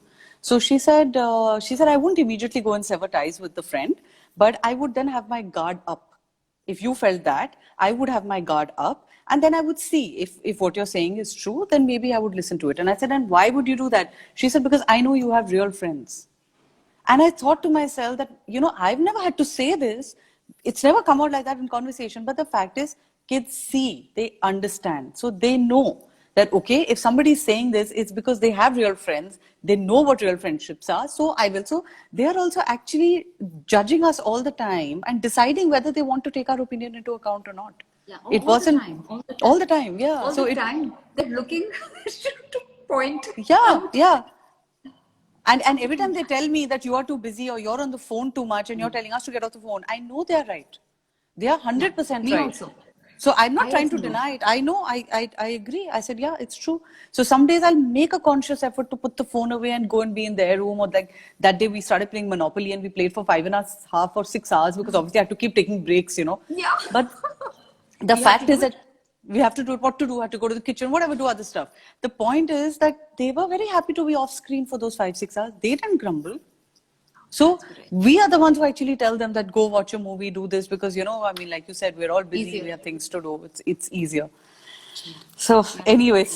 So she said, I wouldn't immediately go and sever ties with the friend, but I would then have my guard up. If you felt that, I would have my guard up, and then I would see if what you're saying is true, then maybe I would listen to it. And I said, and why would you do that? She said, because I know you have real friends. And I thought to myself that, I've never had to say this. It's never come out like that in conversation. But the fact is, kids see, they understand. So they know that, okay, if somebody is saying this, it's because they have real friends. They know what real friendships are. So I will. So they are also actually judging us all the time and deciding whether they want to take our opinion into account or not. Yeah, It all wasn't the time. All the time. all the time. Yeah. All So the time. They're looking to point yeah, out. yeah. And every time they tell me that you are too busy or you're on the phone too much and you're telling us to get off the phone, I know they're right. They are 100% Me right. also. So I'm not I trying to also know. deny it. I know, I agree. I said, yeah, it's true. So some days I'll make a conscious effort to put the phone away and go and be in their room. Or like that day we started playing Monopoly and we played for 5.5 or 6 hours, because obviously I had to keep taking breaks, Yeah. But the We have fact to is do that we have to do it, what to do, have to go to the kitchen, whatever, do other stuff. The point is that they were very happy to be off screen for those 5-6 hours. They didn't grumble. So we are the ones who actually tell them that go watch a movie, do this, because, I mean, like you said, we're all busy, Easier. we have things to do. It's easier. So anyway,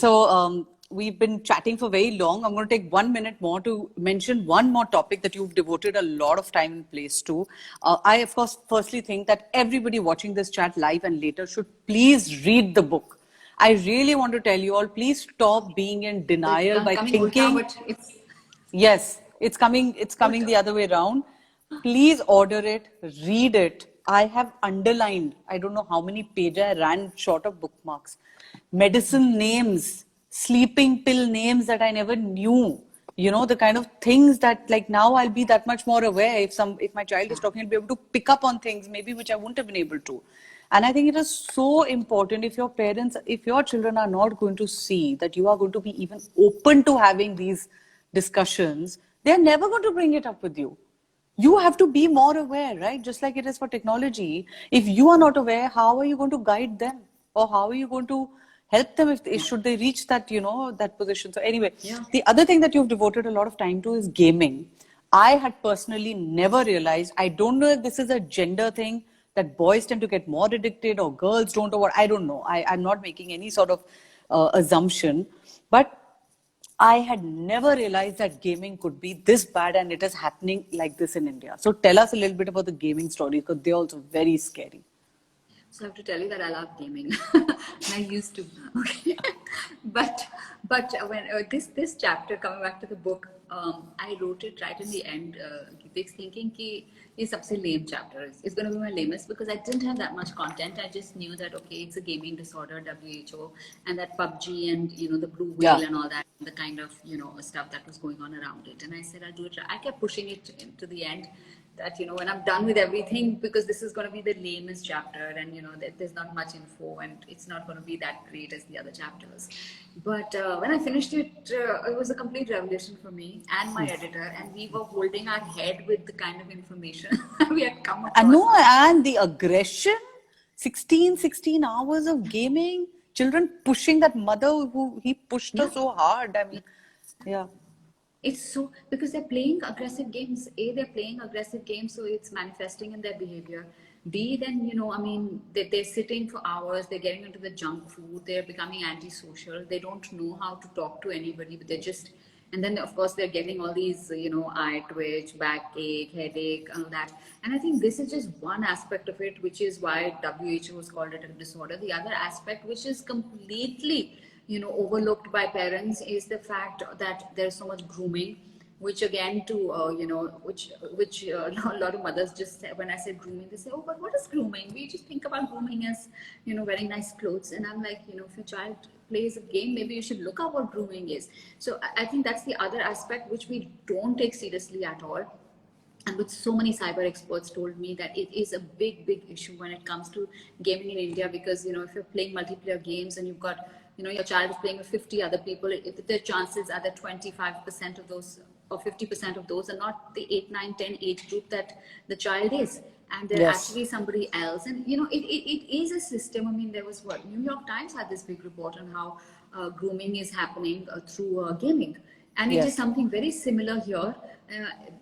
we've been chatting for very long. I'm going to take 1 minute more to mention one more topic that you've devoted a lot of time and place to. I, of course, firstly think that everybody watching this chat live and later should please read the book. I really want to tell you all, please stop being in denial by coming thinking. ulta, but it's Yes, it's coming the other way around. Please order it, read it. I have underlined, I don't know how many pages I ran short of bookmarks. Medicine names, sleeping pill names that I never knew. The kind of things that, like, now I'll be that much more aware. If my child is talking, I'll be able to pick up on things maybe which I wouldn't have been able to. And I think it is so important if your parents, if your children are not going to see that you are going to be even open to having these discussions, they're never going to bring it up with you. You have to be more aware, right? Just like it is for technology. If you are not aware, how are you going to guide them? Or how are you going to help them if they, should they reach that, that position? So anyway, the other thing that you've devoted a lot of time to is gaming. I had personally never realized, I don't know if this is a gender thing, that boys tend to get more addicted or girls don't, or what, I don't know. I'm not making any sort of assumption. But I had never realized that gaming could be this bad, and it is happening like this in India. So tell us a little bit about the gaming stories, because they're also very scary. So I have to tell you that I love gaming. I used to. Okay. but when this chapter, coming back to the book, I wrote it right in the end, thinking कि ये सबसे lame chapter is. It's going to be my lamest because I didn't have that much content. I just knew that okay, it's a gaming disorder, WHO, and that PUBG and the blue whale and all that, the kind of stuff that was going on around it. And I said I'll do it. I kept pushing it to the end. That when I'm done with everything, because this is going to be the lamest chapter, and there's not much info, and it's not going to be that great as the other chapters. But when I finished it, it was a complete revelation for me and my editor, and we were holding our head with the kind of information we had come across. And no, and the aggression, 16 hours of gaming, children pushing that mother who he pushed her so hard. I mean, yeah. It's so, because they're playing aggressive games. A, they're playing aggressive games, so it's manifesting in their behavior. B, then, they're sitting for hours, they're getting into the junk food, they're becoming antisocial, they don't know how to talk to anybody, but they're just, and then of course they're getting all these, eye twitch, backache, headache, all that. And I think this is just one aspect of it, which is why WHO has called it a disorder. The other aspect, which is completely overlooked by parents, is the fact that there's so much grooming, which again which a lot of mothers just say, when I say grooming, they say, oh, but what is grooming? We just think about grooming as wearing nice clothes. And I'm like, if your child plays a game, maybe you should look up what grooming is. So I think that's the other aspect which we don't take seriously at all. And with so many cyber experts told me that it is a big issue when it comes to gaming in India, because if you're playing multiplayer games and you've got your child is playing with 50 other people, the chances are that 25% of those or 50% of those are not the 8, 9, 10 age group that the child is, and they're actually somebody else. And it is a system. I mean, there was New York Times had this big report on how grooming is happening through gaming, and it is something very similar here.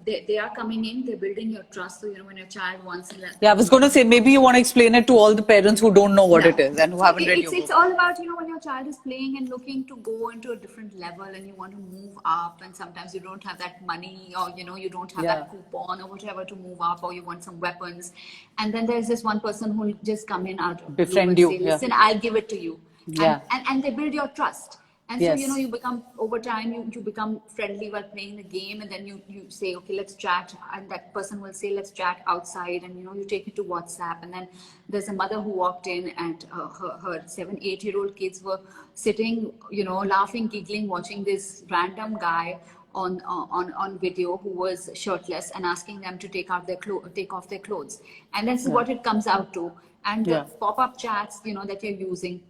They are coming in, they're building your trust. So, when your child wants to... Yeah, I was going to say, maybe you want to explain it to all the parents who don't know what it is and who haven't read your book. It's all about, when your child is playing and looking to go into a different level, and you want to move up, and sometimes you don't have that money, or, you don't have that coupon or whatever to move up, or you want some weapons. And then there's this one person who will just come in out of befriend you. Say, listen, I'll give it to you. And they build your trust. And so, you become, over time, you become friendly while playing the game, and then you say, okay, let's chat. And that person will say, let's chat outside. And, you take it to WhatsApp. And then there's a mother who walked in, and her 7, 8-year-old kids were sitting, laughing, giggling, watching this random guy on video who was shirtless, and asking them to take off their clothes. And that's what it comes out to. And the pop-up chats, that you're using,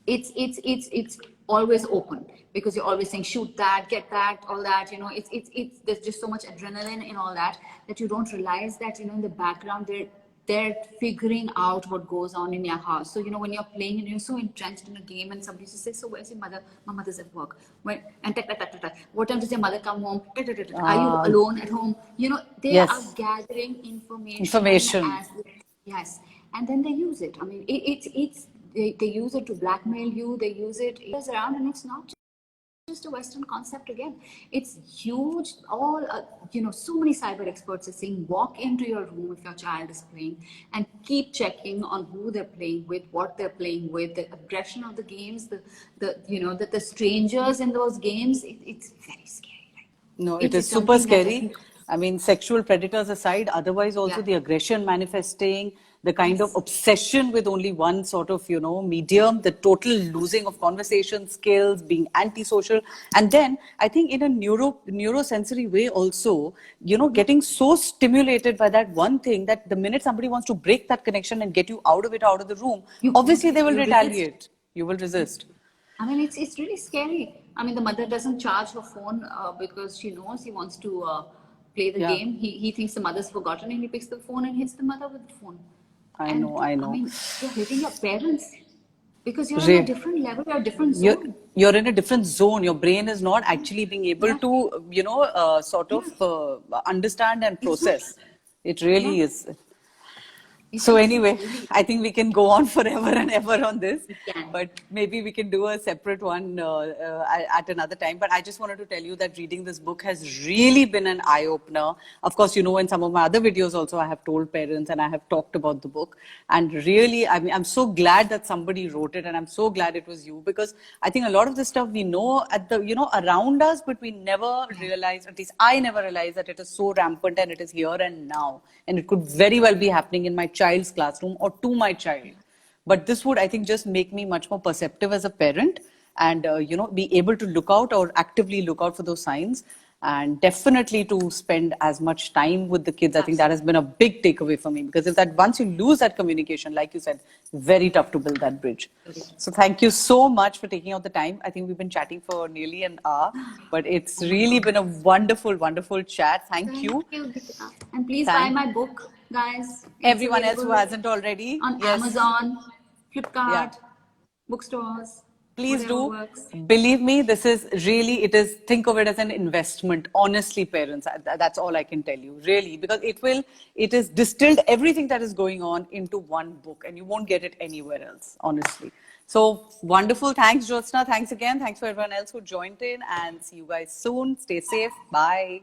it's always open, because you're always saying, shoot that, get that, all that. It's there's just so much adrenaline in all that you don't realize that in the background they're figuring out what goes on in your house. So when you're playing and you're so entrenched in a game, and somebody just says, so where's your mother? My mother's at work. What time does your mother come home? Are you alone at home? They are gathering information. Yes, and then they use it. I mean, they use it to blackmail you. They use it around, and it's not just a Western concept again. It's huge. All so many cyber experts are saying, walk into your room if your child is playing, and keep checking on who they're playing with, what they're playing with, the aggression of the games, the strangers in those games. It's very scary. No, it is super scary. I mean, sexual predators aside, otherwise also the aggression manifesting, the kind of obsession with only one sort of, medium, the total losing of conversation skills, being antisocial. And then I think in a neurosensory way also, getting so stimulated by that one thing that the minute somebody wants to break that connection and get you out of it, out of the room, obviously they will you retaliate. resist. You will resist. I mean, it's really scary. I mean, the mother doesn't charge her phone because she knows he wants to play the Yeah. game. He thinks the mother's forgotten, and he picks the phone and hits the mother with the phone. I And know, I I know. mean, you're hitting your parents because you're on a Re- different level, you're a different you're zone. you're in a different zone. Your brain is not actually being able Yeah, to sort of yeah, understand and exactly. process. It Yeah, really is. it So is. It anyway, really I think we can go on forever and ever on this, we can. but maybe we can do a separate one at another time. But I just wanted to tell you that reading this book has really been an eye opener. Of course, in some of my other videos also, I have told parents and I have talked about the book. And really, I mean, I'm so glad that somebody wrote it, and I'm so glad it was you, because I think a lot of this stuff we know around us, but we never realize, at least I never realized, that it is so rampant and it is here and now. And it could very well be happening in my child's classroom or to my child. But this would, I think, just make me much more perceptive as a parent, and be able to look out or actively look out for those signs, and definitely to spend as much time with the kids. I think that has been a big takeaway for me, because if that once you lose that communication, like you said, very tough to build that bridge. So thank you so much for taking out the time. I think we've been chatting for nearly an hour, but it's Oh my really God. been a wonderful, wonderful chat. Thank Thank you. you, Geetika. And please buy Thank my book, guys. It's everyone else who available hasn't already. on Yes. Amazon, Yeah. Flipkart, bookstores, Please whatever do. works. Believe me, this is really, think of it as an investment. Honestly, parents, that's all I can tell you, really, because it is distilled everything that is going on into one book, and you won't get it anywhere else, honestly. So wonderful. Thanks, Jyotsna. Thanks again. Thanks for everyone else who joined in, and see you guys soon. Stay safe. Bye.